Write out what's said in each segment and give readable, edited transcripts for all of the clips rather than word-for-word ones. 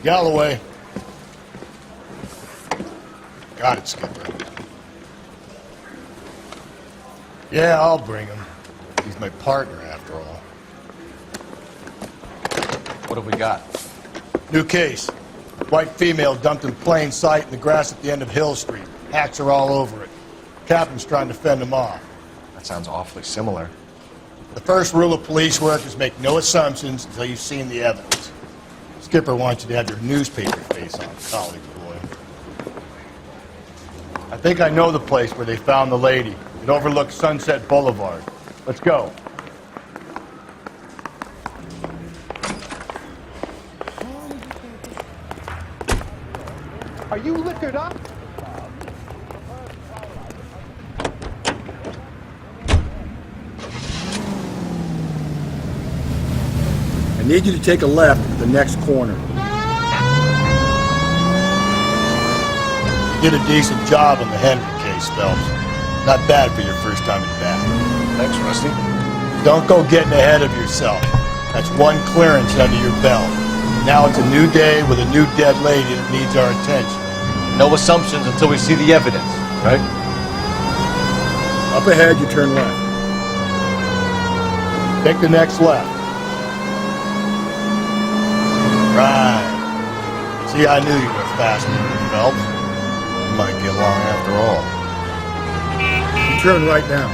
Galloway. Got it, Skipper. Yeah, I'll bring him. He's my partner, after all. What have we got? New case. White female dumped in plain sight in the grass at the end of Hill Street. Hats are all over it. Captain's trying to fend them off. That sounds awfully similar. The first rule of police work is make no assumptions until you've seen the evidence. Skipper wants you to have your newspaper face on, college boy. I think I know the place where they found the lady. It overlooks Sunset Boulevard. Let's go. Are you liquored up? I need you to take a left at the next corner. You did a decent job on the Henry case, Phelps. Not bad for your first time in bat. Thanks, Rusty. Don't go getting ahead of yourself. That's one clearance under your belt. Now it's a new day with a new dead lady that needs our attention. No assumptions until we see the evidence, right? Up ahead, you turn left. Take the next left. Right. See, I knew you were fast moving, Phelps. You might get along after all. You turn right now.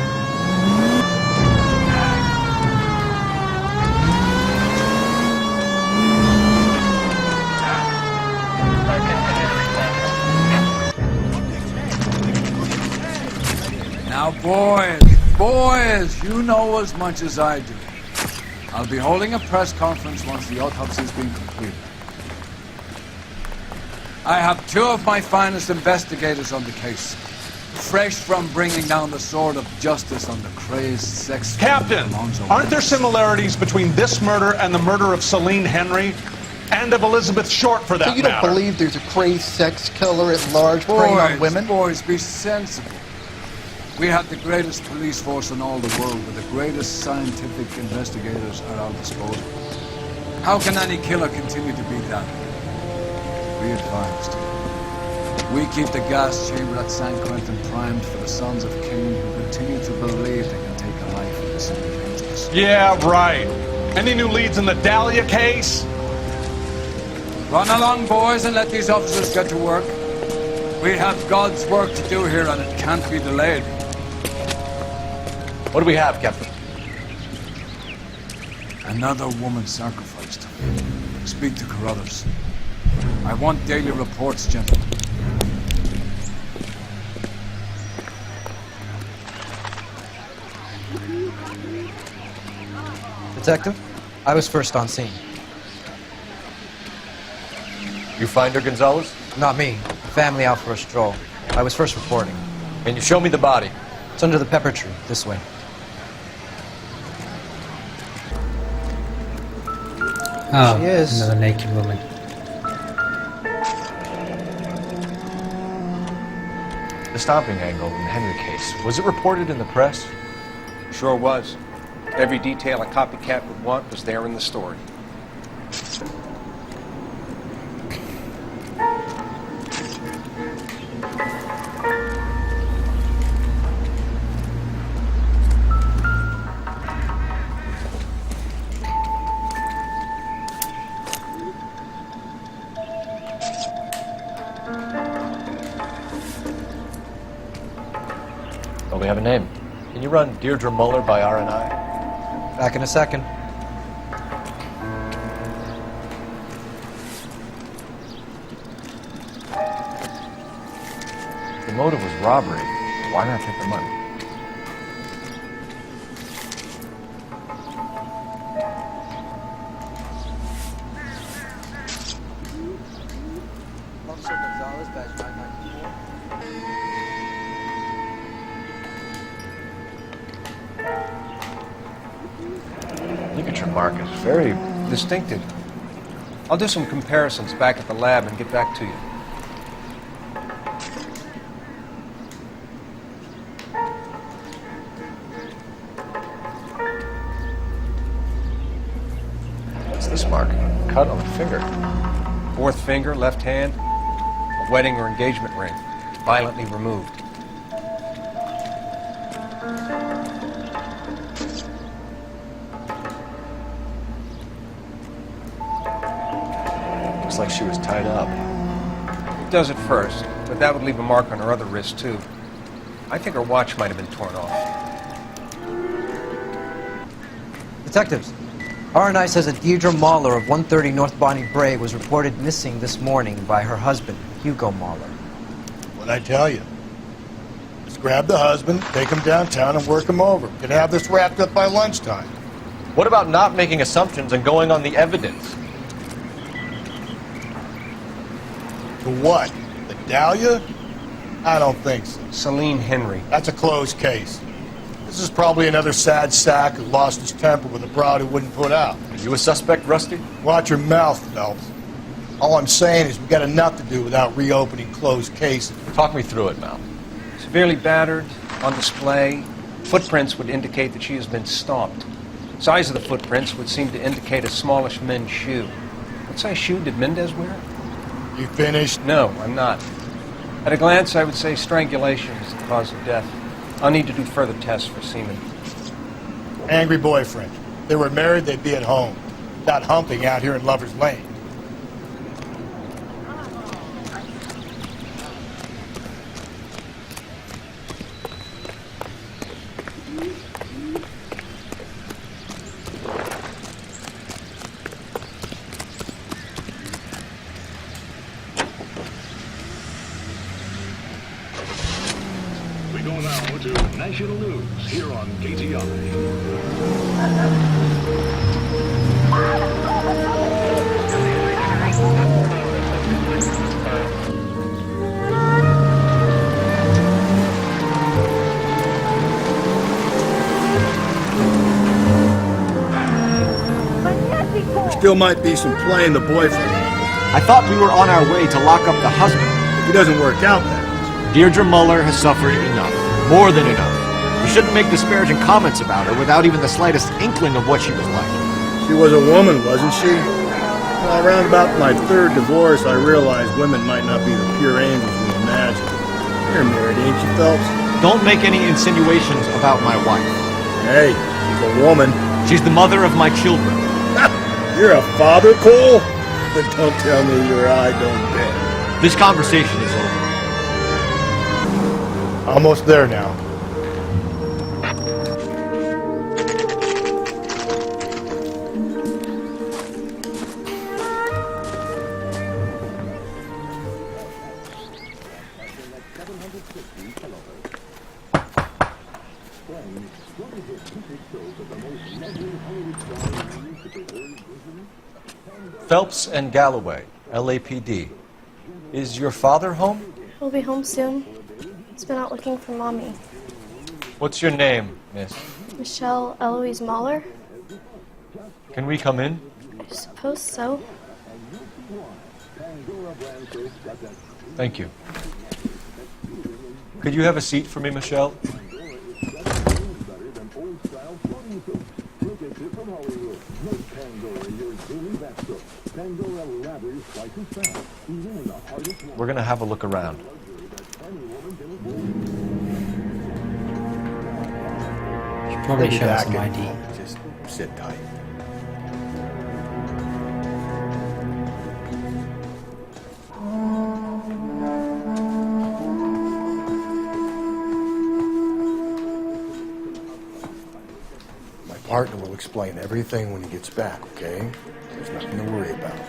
Now, boys, you know as much as I do. I'll be holding a press conference once the autopsy's been completed. I have two of my finest investigators on the case, fresh from bringing down the sword of justice on the crazed sex... Captain, aren't there similarities between this murder and the murder of Celine Henry? And of Elizabeth Short, for that So you don't matter? believe there's a crazed sex killer at large preying on women? Boys, be sensible. We have the greatest police force in all the world, with the greatest scientific investigators at our disposal. How can any killer continue to be that? Be advised. We keep the gas chamber at San Quentin primed for the sons of Cain who continue to believe they can take a life of this dangerous. Yeah, right. Any new leads in the Dahlia case? Run along, boys, and let these officers get to work. We have God's work to do here, and it can't be delayed. What do we have, Captain? Another woman sacrificed. Speak to Carruthers. I want daily reports, gentlemen. Detective, I was first on scene. You find her, Gonzalez? Not me. Family out for a stroll. I was first reporting. Can you show me the body? It's under the pepper tree, this way. Oh, She is. another naked woman. The stomping angle in the Henry case, was it reported in the press? Sure was. Every detail a copycat would want was there in the story. Oh, we have a name. Can you run Deirdre Muller by R&I? Back in a second. The motive was robbery. Why not take the money? Police badge 994. Ligature mark is very... Distinctive. I'll do some comparisons back at the lab and get back to you. What's this mark? Cut on the finger. Fourth finger, left hand, a wedding or engagement ring, violently removed. Looks like she was tied up. It does at first, but that would leave a mark on her other wrist, too. I think her watch might have been torn off. Detectives, R&I says that Deirdre Mahler of 130 North Bonnie Brae was reported missing this morning by her husband, Hugo Mahler. What'd I tell you? Just grab the husband, take him downtown, and work him over. Could have this wrapped up by lunchtime. What about not making assumptions and going on the evidence? To what? The Dahlia? I don't think so. Celine Henry. That's a closed case. This is probably another sad sack who lost his temper with a broad who wouldn't put out. Are you a suspect, Rusty? Watch your mouth, Phelps. All I'm saying is we got enough to do without reopening closed cases. Talk me through it, Mal. Severely battered, on display. Footprints would indicate that she has been stomped. Size of the footprints would seem to indicate a smallish men's shoe. What size shoe did Mendez wear? You finished? No, I'm not. At a glance, I would say strangulation is the cause of death. I'll need to do further tests for semen. Angry boyfriend. If they were married, they'd be at home. Not humping out here in Lover's Lane. We go now to national news here on KTI. Still might be some play in the boyfriend. I thought we were on our way to lock up the husband. If he doesn't work out then. Deirdre Muller has suffered enough. More than enough. You shouldn't make disparaging comments about her without even the slightest inkling of what she was like. She was a woman, wasn't she? Well, around about my third divorce, I realized women might not be the pure angels we imagine. You're married, ain't you, Phelps? Don't make any insinuations about my wife. Hey, she's a woman. She's the mother of my children. You're a father, Cole? But don't tell me your eye don't bend. This conversation is over. Almost there now. Phelps and Galloway, LAPD. Is your father home? He'll be home soon. He's been out looking for Mommy. What's your name, miss? Michelle Eloise Mahler? Can we come in? I suppose so. Thank you. Could you have a seat for me, Michelle? We're going to have a look around. Should probably show us some ID. Just sit tight. My partner will explain everything when he gets back, okay? There's nothing to worry about.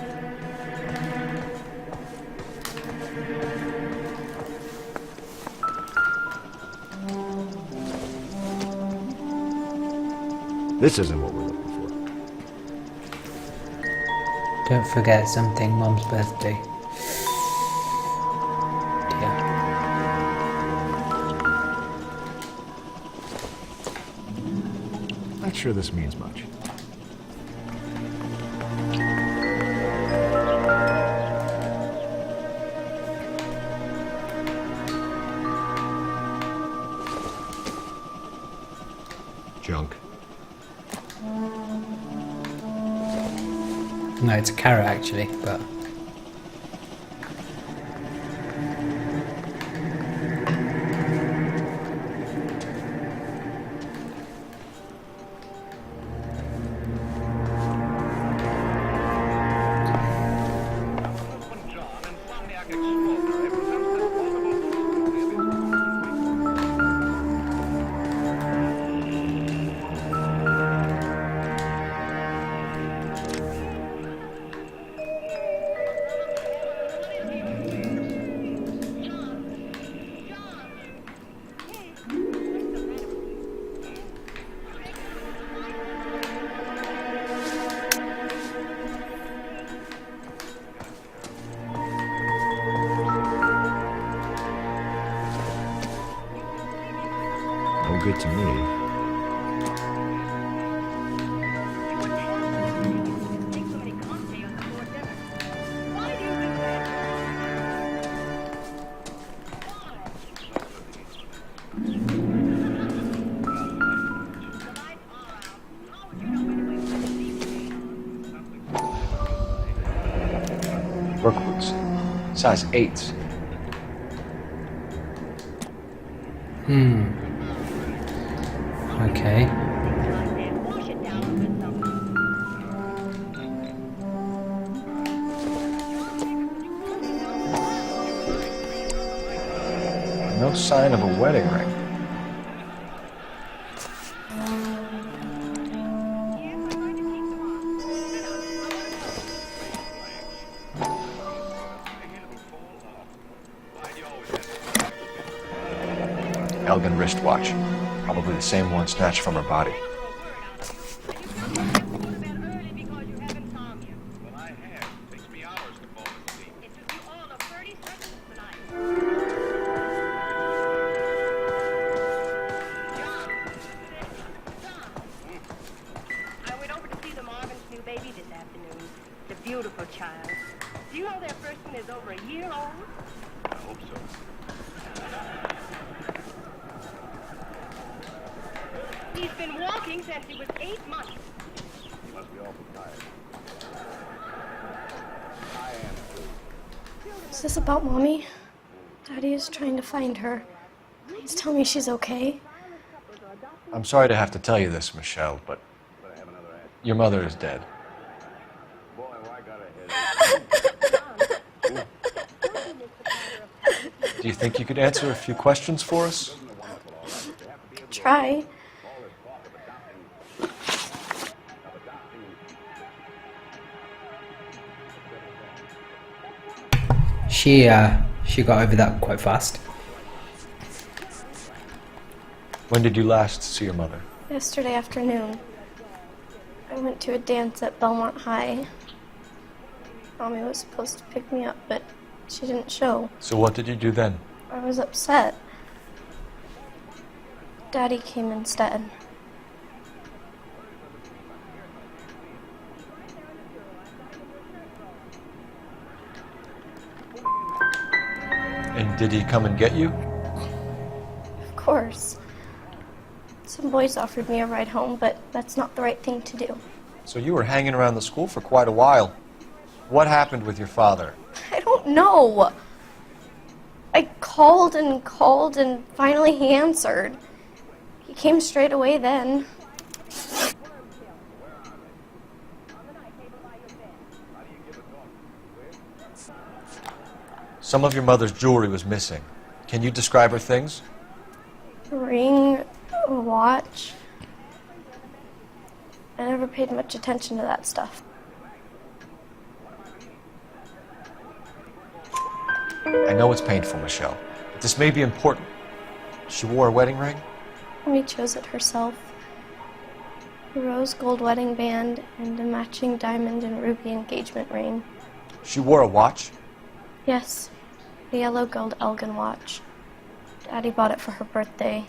This isn't what we're looking for. Don't forget something, Mom's birthday. sure this means much. Junk. No, it's a carrot actually, but No good to me. Work boots. Size 8s. okay. No sign of a wedding ring. Elgin wristwatch. Probably the same one snatched from her body. I went over to see the Marvin's new baby this afternoon. The beautiful child. Do you know their first one is over a year old? I hope so. He's been walking since he was 8 months. He must be awful tired. Is this about Mommy? Daddy is trying to find her. Please tell me she's okay. I'm sorry to have to tell you this, Michelle, but your mother is dead. Do you think you could answer a few questions for us? Try. She got over that quite fast. When did you last see your mother? Yesterday afternoon. I went to a dance at Belmont High. Mommy was supposed to pick me up, but she didn't show. So what did you do then? I was upset. Daddy came instead. And did he come and get you? Of course. Some boys offered me a ride home, but that's not the right thing to do. So you were hanging around the school for quite a while. What happened with your father? I don't know. I called and finally he answered. He came straight away then. Some of your mother's jewelry was missing. Can you describe her things? A ring, a watch. I never paid much attention to that stuff. I know it's painful, Michelle, but this may be important. She wore a wedding ring? Mommy chose it herself. A rose gold wedding band and a matching diamond and ruby engagement ring. She wore a watch? Yes, a yellow gold Elgin watch. Daddy bought it for her birthday.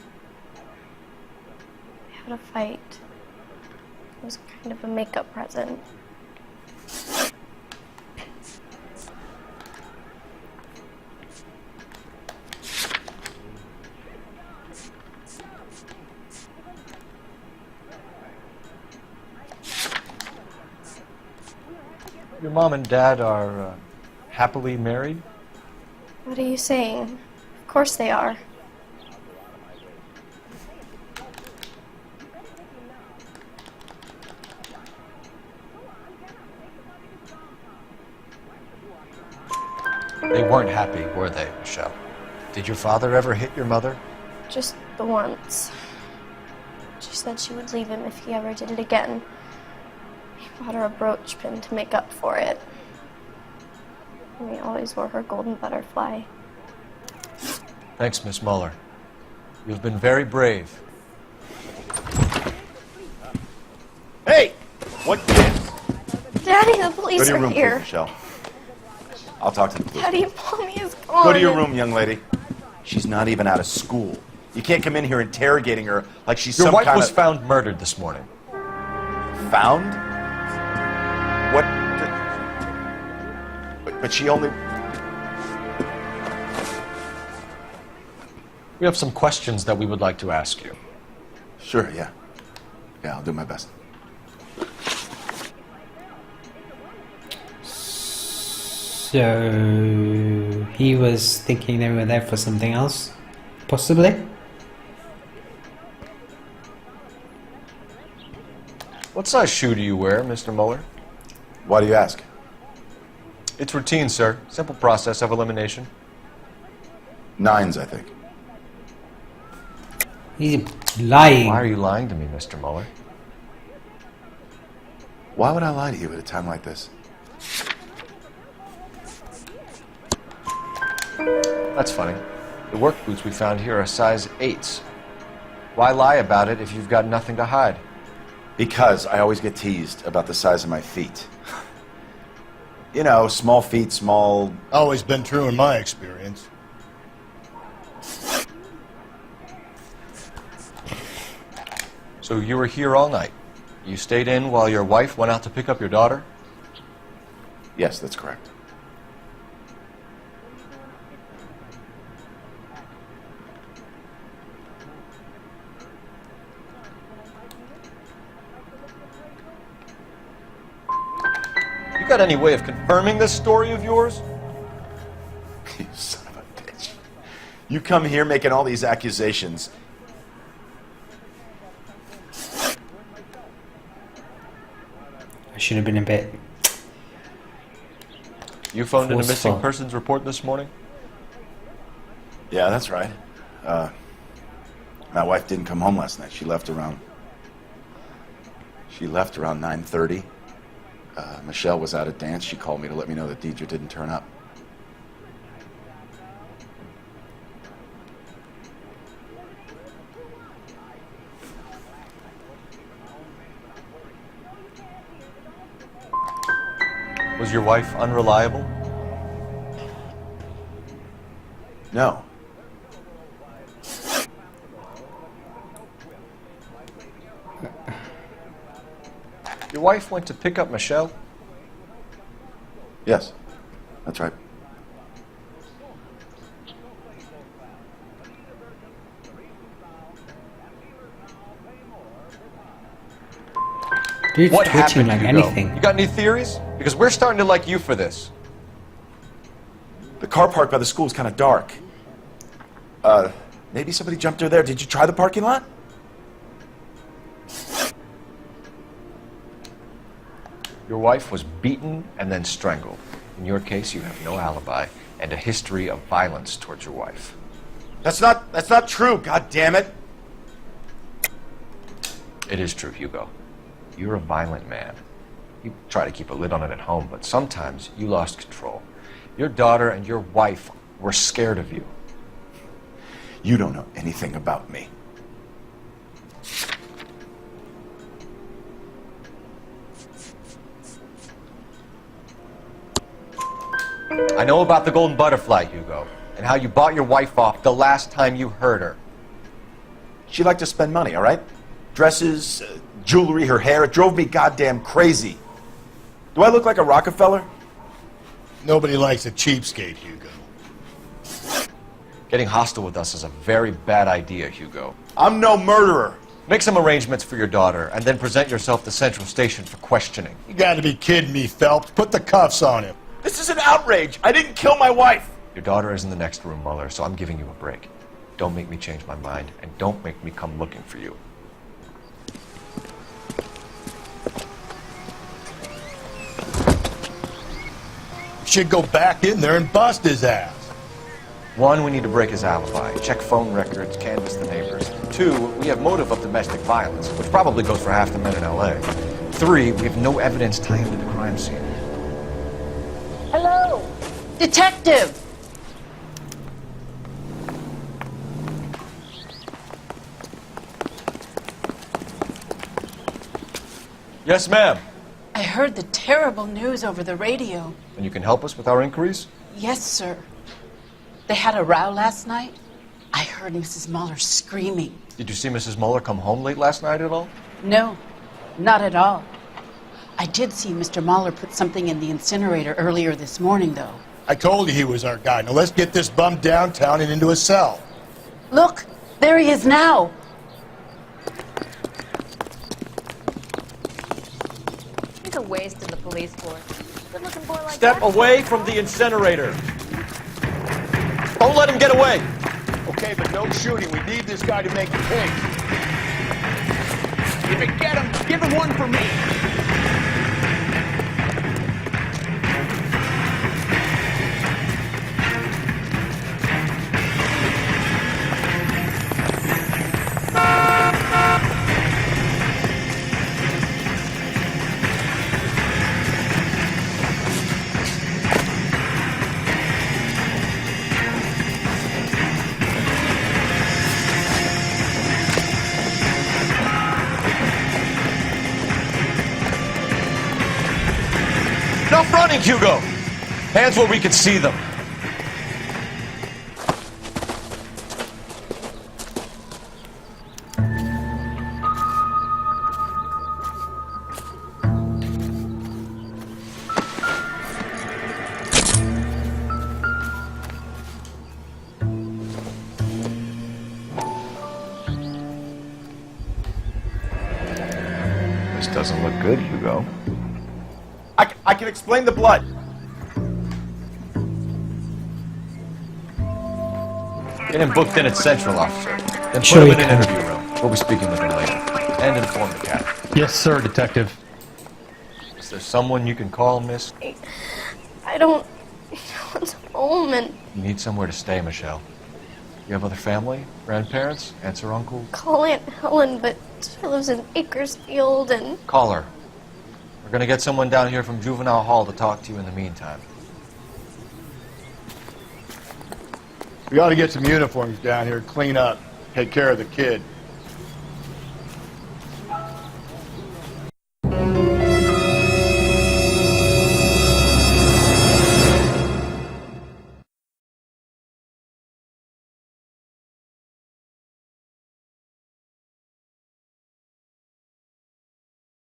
We had a fight. was kind of a makeup present. Your mom and dad are happily married? What are you saying? Of course they are. They weren't happy, were they, Michelle? Did your father ever hit your mother? Just the once. She said she would leave him if he ever did it again. He bought her a brooch pin to make up for it. And he always wore her golden butterfly. Thanks, Miss Muller. You've been very brave. Hey! What gives? Daddy, the police Go to your are room, here. please, Michelle. I'll talk to the police. Daddy, Mommy is gone. Go to your room, young lady. She's not even out of school. You can't come in here interrogating her like she's Your some wife kind was of... found murdered this morning. Found? What? But she only... We have some questions that we would like to ask you. Sure, yeah. Yeah, I'll do my best. So he was thinking they were there for something else, possibly. What size shoe do you wear, Mr. Muller? Why do you ask? It's routine, sir. Simple process of elimination. 9s, I think. He's lying. Why are you lying to me, Mr. Muller? Why would I lie to you at a time like this? That's funny. The work boots we found here are size 8s. Why lie about it if you've got nothing to hide? Because I always get teased about the size of my feet. You know, small feet, small... Always been true in my experience. So you were here all night. You stayed in while your wife went out to pick up your daughter? Yes, that's correct. You got any way of confirming this story of yours? You son of a bitch. You come here making all these accusations. I should have been a bit. You phoned in a Forceful. missing persons report this morning? Yeah, that's right. My wife didn't come home last night. She left around 9:30. Michelle was out at dance. She called me to let me know that Deidre didn't turn up. Was your wife unreliable? No. Your wife went to pick up Michelle? Yes, that's right. Dude's What twitching happened, like Hugo? anything. You got any theories? Because we're starting to like you for this. The car park by the school is kind of dark. Maybe somebody jumped her there. Did you try the parking lot? Your wife was beaten and then strangled. In your case, you have no alibi and a history of violence towards your wife. That's not true, god damn it. It is true, Hugo. You're a violent man. You try to keep a lid on it at home, but sometimes you lost control. Your daughter and your wife were scared of you. You don't know anything about me. I know about the golden butterfly, Hugo, and how you bought your wife off the last time you heard her. She liked to spend money, all right? Dresses, jewelry, her hair. It drove me goddamn crazy. Do I look like a Rockefeller? Nobody likes a cheapskate, Hugo. Getting hostile with us is a very bad idea, Hugo. I'm no murderer. Make some arrangements for your daughter, and then present yourself to Central Station for questioning. You gotta be kidding me, Phelps. Put the cuffs on him. This is an outrage. I didn't kill my wife. Your daughter is in the next room, Mueller, so I'm giving you a break. Don't make me change my mind, and don't make me come looking for you. You should go back in there and bust his ass. 1, we need to break his alibi. Check phone records, canvass the neighbors. 2, we have motive of domestic violence, which probably goes for half the men in L.A. 3, we have no evidence tying him to the crime scene. Hello? Detective! Yes, ma'am. I heard the terrible news over the radio. And you can help us with our inquiries? Yes, sir. They had a row last night. I heard Mrs. Mueller screaming. Did you see Mrs. Mueller come home late last night at all? No, not at all. I did see Mr. Mueller put something in the incinerator earlier this morning, though. I told you he was our guy. Now let's get this bum downtown and into a cell. Look, there he is now. He's a waste in the police force. Good-looking boy like Step that. away from the incinerator. Don't let him get away. Okay, but no shooting. We need this guy to make a case. If you get him, give him one for me. Enough running, Hugo! Hands where we can see them. This doesn't look good, Hugo. I can explain the blood. Get him booked in at Central, officer. Then put Sure him you in an can. interview room. We'll be speaking with him later. And inform the captain. Yes, sir, Detective. Is there someone you can call, miss? I don't want home, and You need somewhere to stay, Michelle. You have other family? Grandparents? Aunts or uncles? call Aunt Helen, but she lives in Bakersfield, and Call her. We're gonna get someone down here from Juvenile Hall to talk to you in the meantime. We ought to get some uniforms down here, clean up, take care of the kid.